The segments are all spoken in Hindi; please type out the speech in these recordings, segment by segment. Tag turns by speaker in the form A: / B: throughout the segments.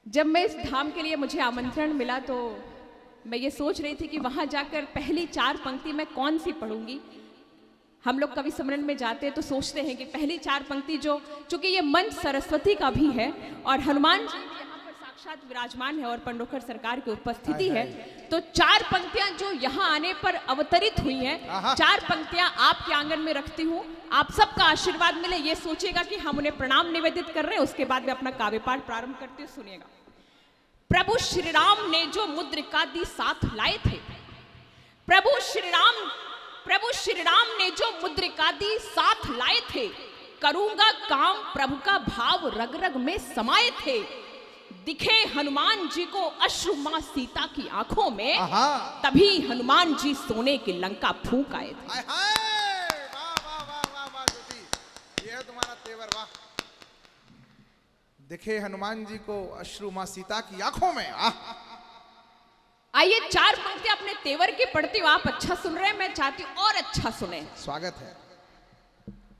A: जब मैं इस धाम के लिए मुझे आमंत्रण मिला तो मैं ये सोच रही थी कि वहां जाकर पहली 4 पंक्ति मैं कौन सी पढ़ूंगी। हम लोग कवि सम्मेलन में जाते हैं तो सोचते हैं कि पहली 4 पंक्ति जो चूंकि ये मंच सरस्वती का भी है और हनुमान जी यहाँ पर साक्षात विराजमान है और पंडोखर सरकार की उपस्थिति है, तो 4 पंक्तियां जो यहाँ आने पर अवतरित हुई हैं, 4 पंक्तियां आपके आंगन में रखती हूँ। आप सबका आशीर्वाद मिले, ये सोचिएगा कि हम उन्हें प्रणाम निवेदित कर रहे हैं। उसके बाद में अपना काव्य पाठ प्रारंभ करते हुए सुनिएगा। प्रभु श्री राम ने जो मुद्रिकादि साथ लाए थे, प्रभु श्री राम ने जो मुद्रिकादि साथ लाए थे, करूंगा काम प्रभु का भाव रग रग में समाये थे। दिखे हनुमान जी को अश्रु मां सीता की आंखों में, तभी हनुमान जी सोने की लंका फूंक आए थे।
B: वाह वाह वाह वाह वाह ज्योति, ये है तुम्हारा तेवर। वाह, दिखे हनुमान जी को अश्रु मां सीता की आंखों में।
A: आइए 4 पंक्तियां अपने तेवर की पढ़ती हूँ। आप अच्छा सुन रहे हैं, मैं चाहती हूँ और अच्छा सुने।
B: स्वागत है।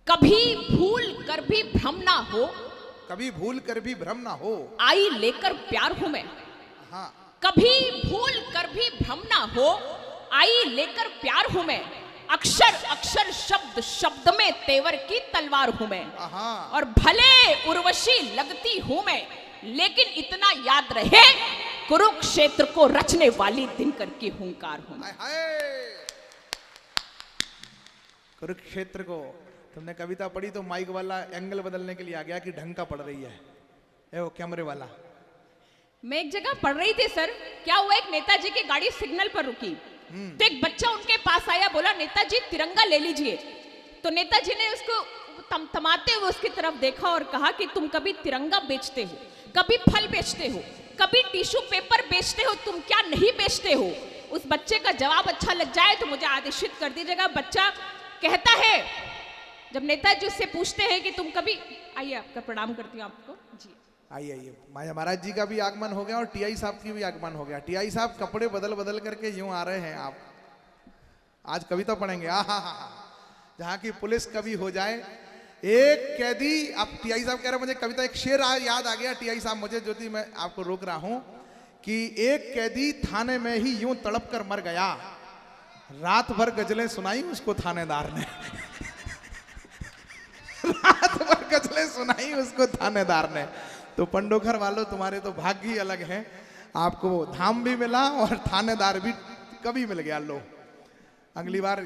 A: कभी भूल कर भी भ्रम ना हो,
B: कभी भूल कर भी भ्रम ना हो,
A: आई लेकर प्यार हूं मैं।
B: हाँ,
A: कभी भूल कर भी भ्रम ना हो, आई लेकर प्यार हूं मैं। अक्षर अक्षर शब्द शब्द में तेवर की तलवार हूं मैं। और भले उर्वशी लगती हूं मैं, लेकिन इतना याद रहे, कुरुक्षेत्र को रचने वाली दिनकर की हुंकार हूं।
B: कुरुक्षेत्र को तुमने कविता पढ़ी तो माइक वाला एंगल बदलने के लिए आ गया कि ढंग का पढ़ रही है वो कैमरे वाला।
A: मैं एक जगह पढ़ रही थी सर, क्या हुआ, एक नेताजी की गाड़ी सिग्नल पर रुकी तो एक बच्चा उनके पास आया, बोला नेताजी तिरंगा ले लीजिए। तो नेताजी ने उसको तमतमाते हुए उसकी तरफ देखा और कहा कि तुम कभी तिरंगा बेचते हो, कभी फल बेचते हो, कभी टिश्यू पेपर बेचते हो, तुम क्या नहीं बेचते हो। उस बच्चे का जवाब अच्छा लग जाए तो मुझे आदेशित कर दीजिएगा। बच्चा कहता है, जब नेताजी उससे पूछते हैं कि तुम कभी, आइए आपका प्रणाम करती हूँ आपको जी।
B: आइए आइए, माया महाराज जी का भी आगमन हो गया और टीआई साहब की भी आगमन हो गया। टीआई साहब कपड़े बदल बदल करके यूं आ रहे हैं। आप आज कविता पढ़ेंगे। जहाँ की पुलिस कवि हो जाए। एक कैदी, आप टीआई साहब कह रहे हैं मुझे कविता, एक शेर याद आ गया टीआई साहब मुझे, ज्योति मैं आपको रोक रहा हूं कि एक कैदी थाने में ही यूं तड़प कर मर गया, रात भर गजलें सुनाई उसको थानेदार ने। रात भर गजलें सुनाई उसको थानेदार ने। तो पंडोखर वालों, तुम्हारे तो भाग्य ही अलग है, आपको धाम भी मिला और थानेदार भी कभी मिल गया। लो, अगली बार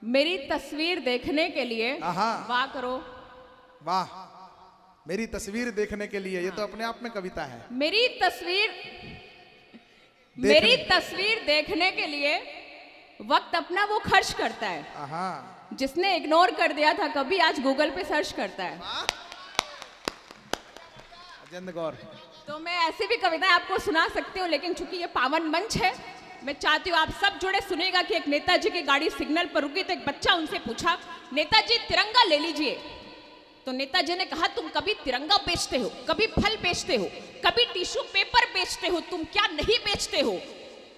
A: मेरी तस्वीर देखने के लिए वाह करो।
B: वाह, मेरी तस्वीर देखने के लिए, ये तो अपने आप में कविता है।
A: मेरी तस्वीर देखने के लिए वक्त अपना वो खर्च करता है। जिसने इग्नोर कर दिया था कभी, आज गूगल पे सर्च करता है।
B: अजेंद्र गौर।
A: तो मैं ऐसी भी कविताएं आपको सुना सकती हूँ, लेकिन चूंकि ये पावन मंच है, मैं चाहती हूँ आप सब जुड़े सुनेगा कि एक नेताजी की गाड़ी सिग्नल पर रुकी तो एक बच्चा उनसे पूछा, नेताजी तिरंगा ले लीजिए। तो नेताजी ने कहा, तुम कभी तिरंगा बेचते हो, कभी फल बेचते हो, कभी टिश्यू पेपर बेचते हो, तुम क्या नहीं बेचते हो।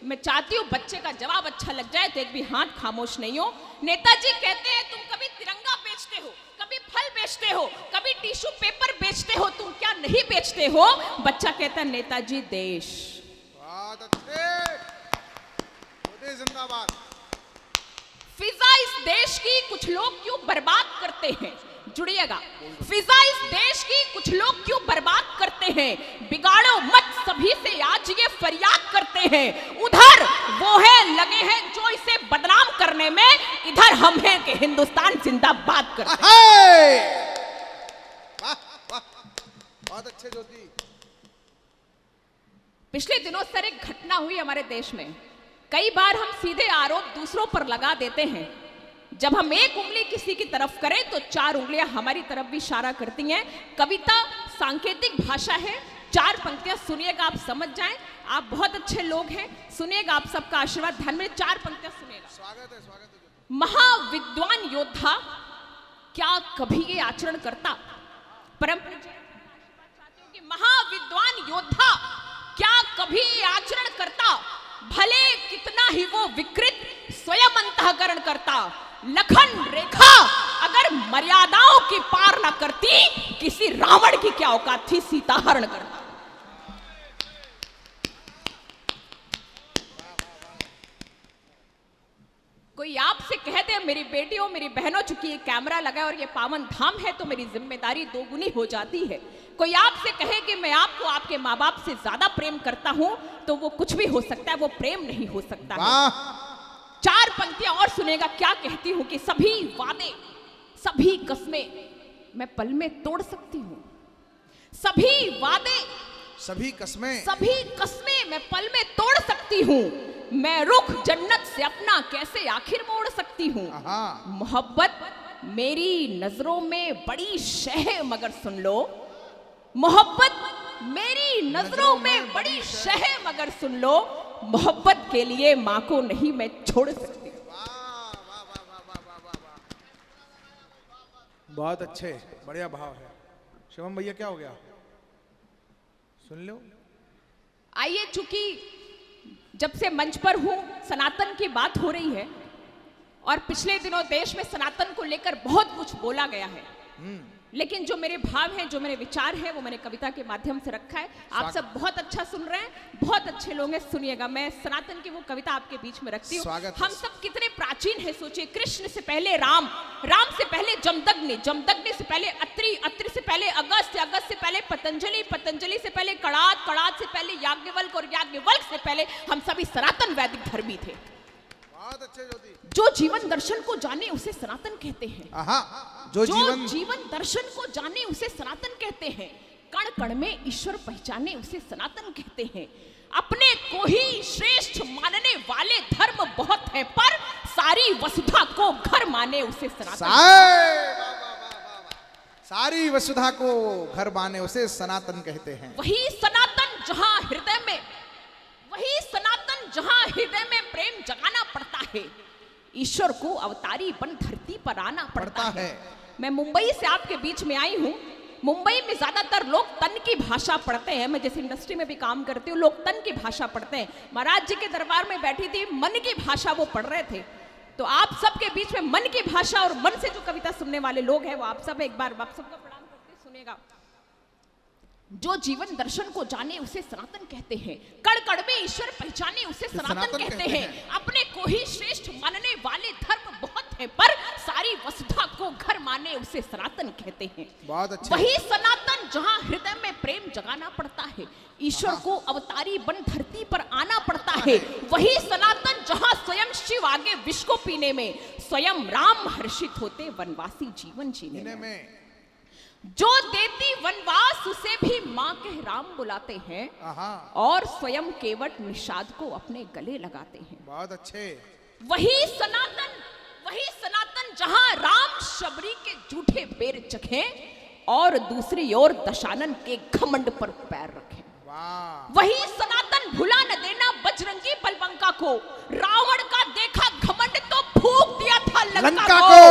A: मैं चाहती हूँ बच्चे का जवाब अच्छा लग जाए तो एक भी हाथ खामोश नहीं हो। नेताजी कहते हैं, तुम कभी तिरंगा बेचते हो, कभी फल बेचते हो, कभी टिश्यू पेपर बेचते हो, तुम क्या नहीं बेचते हो। बच्चा कहता है, नेताजी देश।
B: बहुत अच्छे, जिंदाबाद।
A: फिजा इस देश की कुछ लोग क्यों बर्बाद करते हैं, जुड़िएगा। फिजा इस देश की कुछ लोग क्यों बर्बाद करते हैं, बिगाड़ो मत सभी से आज ये फरियाद करते हैं। उधर वो है लगे हैं जो इसे बदनाम करने में, इधर हम हैं कि हिंदुस्तान जिंदाबाद करते हैं।
B: वाह वाह, बहुत अच्छे ज्योति।
A: पिछले दिनों सर एक घटना हुई हमारे देश में। कई बार हम सीधे आरोप दूसरों पर लगा देते हैं। जब हम एक उंगली किसी की तरफ करें तो 4 उंगलियां हमारी तरफ भी इशारा करती हैं। कविता सांकेतिक भाषा है। 4 पंक्तियां सुनिएगा, आप समझ जाएं। आप बहुत अच्छे लोग हैं, सुनिएगा, आप सबका आशीर्वाद ध्यान में। 4 पंक्तियां सुनिएगा।
B: स्वागत है, स्वागत है।
A: महाविद्वान योद्धा क्या कभी ये आचरण करता। परम कि महाविद्वान योद्धा क्या कभी ये आचरण करता, भले कितना ही वो विकृत स्वयं अंतःकरण करता। लखन रेखा अगर मर्यादाओं की पार न करती, किसी रावण की क्या औकात थी सीता हरण करना। आपसे कह दे मेरी बेटियों मेरी बहनों, चूंकि ये कैमरा लगा है और ये पावन धाम है तो मेरी जिम्मेदारी दोगुनी हो जाती है। कोई आपसे कहे कि मैं आपको आपके माँ बाप से ज्यादा प्रेम करता हूं तो वो कुछ भी हो सकता है, वो प्रेम नहीं हो सकता है।
B: वाह
A: 4 पंक्तियां और सुनेगा क्या कहती हूं कि सभी वादे सभी कस्में मैं पल में तोड़ सकती हूं। सभी वादे
B: सभी कस्में
A: मैं पल में तोड़ सकती हूँ। मैं रुख जन्नत से अपना कैसे आखिर मोड़ सकती हूँ। मोहब्बत मेरी नजरों में बड़ी शह है मगर सुन लो, मोहब्बत मेरी नजरों में बड़ी शह है मगर सुन लो, मोहब्बत के लिए माँ को नहीं मैं छोड़ सकती।
B: बहुत अच्छे, बढ़िया भाव है। शिवम भैया क्या हो गया, सुन लो।
A: आइए, चूंकि जब से मंच पर हूं सनातन की बात हो रही है और पिछले दिनों देश में सनातन को लेकर बहुत कुछ बोला गया है, लेकिन जो मेरे भाव हैं, जो मेरे विचार हैं, वो मैंने कविता के माध्यम से रखा है। आप सब बहुत अच्छा सुन रहे हैं, बहुत अच्छे लोग हैं, सुनिएगा। मैं सनातन की वो कविता आपके बीच में रखती हूँ। हम सब कितने प्राचीन हैं, सोचिए। कृष्ण से पहले राम, राम से पहले जमदग्नि, जमदग्नि से पहले अत्रि, अत्रि से पहले अगस्त्य, अगस्त्य से पहले पतंजलि, पतंजलि से पहले कणाद, कणाद से पहले याज्ञवल्क्य और याज्ञवल्क्य से पहले हम सभी सनातन वैदिक धर्मी थे।
B: बहुत अच्छे ज्योति।
A: जो जीवन दर्शन को जाने उसे सनातन कहते हैं। जो जीवन दर्शन को जाने उसे सनातन कहते हैं। कण कण में ईश्वर पहचाने उसे सनातन कहते हैं। अपने को ही श्रेष्ठ मानने वाले धर्म बहुत है, पर सारी वसुधा को घर माने उसे सनातन।
B: सारी वसुधा को घर माने उसे सनातन कहते हैं।
A: वही सनातन जहां हृदय में, वही सनातन जहां हृदय में प्रेम जगाना पड़ता है। ईश्वर को अवतारी बन धरती पर आना पड़ता है। मैं मुंबई से आपके बीच में आई हूं। मुंबई में ज्यादातर लोग तन की भाषा पढ़ते हैं। मैं जिस इंडस्ट्री में भी काम करती हूँ, लोग तन की भाषा पढ़ते हैं। महाराज जी के दरबार में बैठी थी, मन की भाषा वो पढ़ रहे थे। तो आप सबके बीच में मन की भाषा और मन से जो कविता सुनने वाले लोग हैं, वो आप सब एक बार आप सबको प्रणाम करके सुनेगा। जो जीवन दर्शन को जाने उसे सनातन कहते हैं। कण कण में ईश्वर पहचाने उसे सनातन कहते हैं। अपने को ही श्रेष्ठ मानने वाले धर्म बहुत है, पर सारी वसुधा को घर माने उसे सनातन कहते हैं।
B: बहुत अच्छे।
A: वही सनातन जहां हृदय में प्रेम जगाना पड़ता है। ईश्वर को अवतारी बन धरती पर आना पड़ता है। वही सनातन जहां स्वयं शिव आगे विष को पीने में, स्वयं राम हर्षित होते वनवासी जीवन जीने में। जो देती वनवास उसे भी माँ कह राम बुलाते हैं, और स्वयं केवट निषाद को अपने गले लगाते हैं।
B: बहुत अच्छे।
A: वही सनातन जहां राम शबरी के झूठे पैर चखें और दूसरी ओर दशानन के घमंड पर पैर रखें। वही सनातन भुला न देना बजरंगी बलबंका को, रावण का देखा घमंड तो फूंक दिया था लंका को।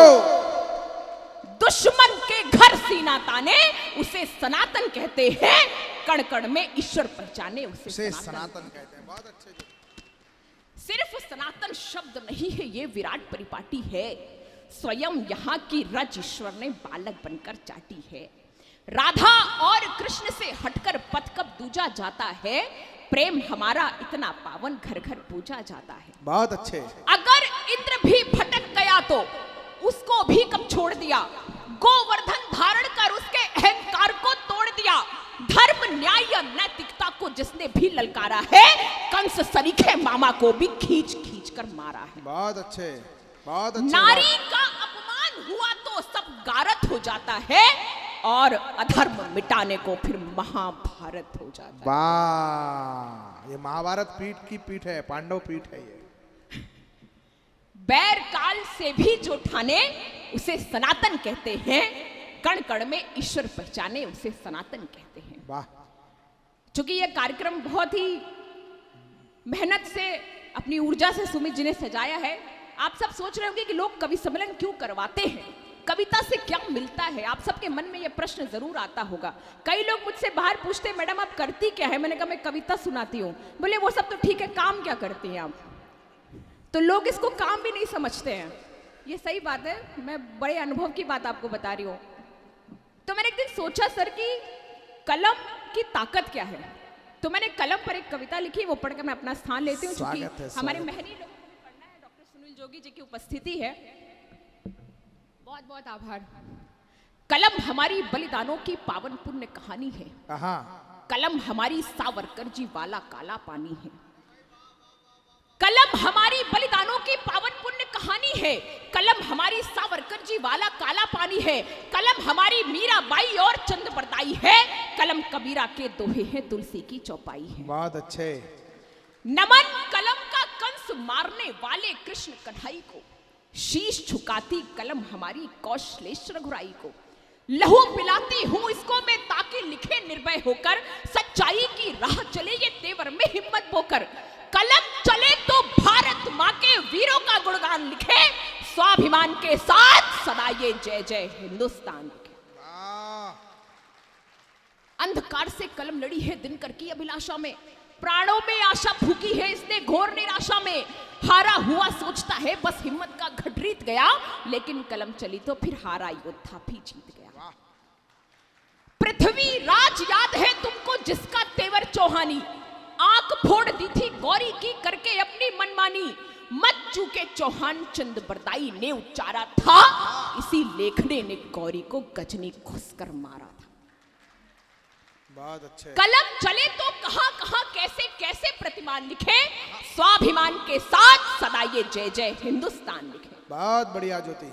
A: दुश्मन के घर सीना ताने उसे सनातन कहते हैं। कण कण में ईश्वर पहचाने उसे
B: सनातन कहते हैं। बहुत अच्छे।
A: सिर्फ सनातन शब्द नहीं है, ये विराट परिपाटी है। स्वयं यहाँ की रज ईश्वर ने बालक बनकर चाटी है। राधा और कृष्ण से हटकर पथ कब दूजा जाता है, प्रेम हमारा इतना पावन घर घर पूजा जाता है।
B: बहुत अच्छे।
A: अगर इंद्र भी भटक गया तो उसको भी कब छोड़ दिया, गोवर्धन धारण कर उसके अहंकार को तोड़ दिया। धर्म न्याय या नैतिकता को जिसने भी ललकारा है, कंस सरीखे मामा को भी खींच खींच कर मारा है।
B: बहुत अच्छे, बहुत अच्छे।
A: नारी का अपमान हुआ तो सब गारत हो जाता है, और अधर्म मिटाने को फिर महाभारत हो जाता है।
B: वाह, ये महाभारत पीठ की पीठ है, पांडव पीठ है ये।
A: बैर काल से भी जो ठाने उसे सनातन कहते हैं। कण कण में ईश्वर पहचाने उसे सनातन कहते हैं।
B: वाह।
A: चूंकि यह कार्यक्रम बहुत ही मेहनत से, अपनी ऊर्जा से सुमित जी ने सजाया है। आप सब सोच रहे होंगे कि लोग कवि सम्मेलन क्यों करवाते हैं, कविता से क्या मिलता है। आप सबके मन में यह प्रश्न जरूर आता होगा। कई लोग मुझसे बाहर पूछते, मैडम आप करती क्या है? मैंने कहा मैं कविता सुनाती हूँ। बोले वो सब तो ठीक है, काम क्या करती हैं आप? तो लोग इसको काम भी नहीं समझते हैं। ये सही बात है, मैं बड़े अनुभव की बात आपको बता रही हूँ। तो मैंने एक दिन सोचा सर कि कलम की ताकत क्या है, तो मैंने कलम पर एक कविता लिखी, वो पढ़कर मैं अपना स्थान लेती हूँ। हमारे महरी लोगों को पढ़ना है, डॉक्टर सुनील जोगी जी की उपस्थिति है, बहुत बहुत आभार। कलम हमारी बलिदानों की पावन पुण्य कहानी है।
B: कहा
A: कलम हमारी सावरकर जी वाला काला पानी है। कलम हमारी बलिदानों की पावन पुण्य कहानी है। कलम हमारी सावरकर जी वाला काला पानी है। कलम हमारी मीराबाई और चंद बरदाई है। कलम कबीरा के दोहे हैं, तुलसी की चौपाई है।
B: बहुत अच्छे।
A: नमन कलम का कंस मारने वाले कृष्ण कन्हई को, शीश झुकाती कलम हमारी कौशलेश रघुराई को। लहू पिलाती हूं इसको मैं ताकि लिखे निर्भय होकर, सच्चाई की राह चले ये तेवर में हिम्मत बोकर। कलम चले तो भारत माँ के वीरों का गुणगान लिखे, स्वाभिमान के साथ सदा ये जय जय हिंदुस्तान लिखे। अंधकार से कलम लड़ी है दिनकर की अभिलाषा में, प्राणों में आशा फूकी है इसने घोर निराशा में। हारा हुआ सोचता है बस हिम्मत का घटरीत गया, लेकिन कलम चली तो फिर हारा योद्धा भी जीत गया। पृथ्वी राज याद है तुमको जिसका तेवर चौहानी, आंख फोड़ दी थी गौरी की करके अपनी मनमानी। मत चूके चौहान चंद बरदाई ने उच्चारा था, इसी लेखने ने गौरी को गजनी घुसकर मारा था।
B: बहुत अच्छे।
A: कलम चले तो कहां कहां कैसे कैसे प्रतिमान लिखे, स्वाभिमान के साथ सदा ये जय जय हिंदुस्तान लिखे।
B: बहुत बढ़िया ज्योति।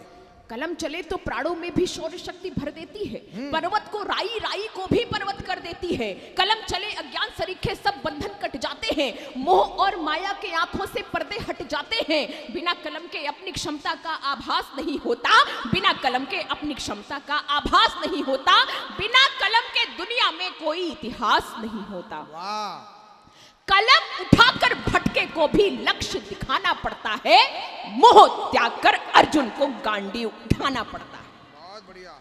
A: कलम चले तो प्राणों में भी शौर्य शक्ति भर देती है, पर्वत को राई राई को भी पर्वत कर देती है। कलम चले अज्ञान सरीखे सब बंधन कट जाते हैं, मोह और माया के आंखों से पर्दे हट जाते हैं। बिना कलम के अपनी क्षमता का आभास नहीं होता, बिना कलम के अपनी क्षमता का आभास नहीं होता, बिना कलम के दुनिया में कोई इतिहास नहीं होता।
B: वाह।
A: कलम उठाकर भटके को भी लक्ष्य दिखाना पड़ता है, मोह त्याग कर अर्जुन को गांडी उठाना पड़ता है।
B: बहुत बढ़िया।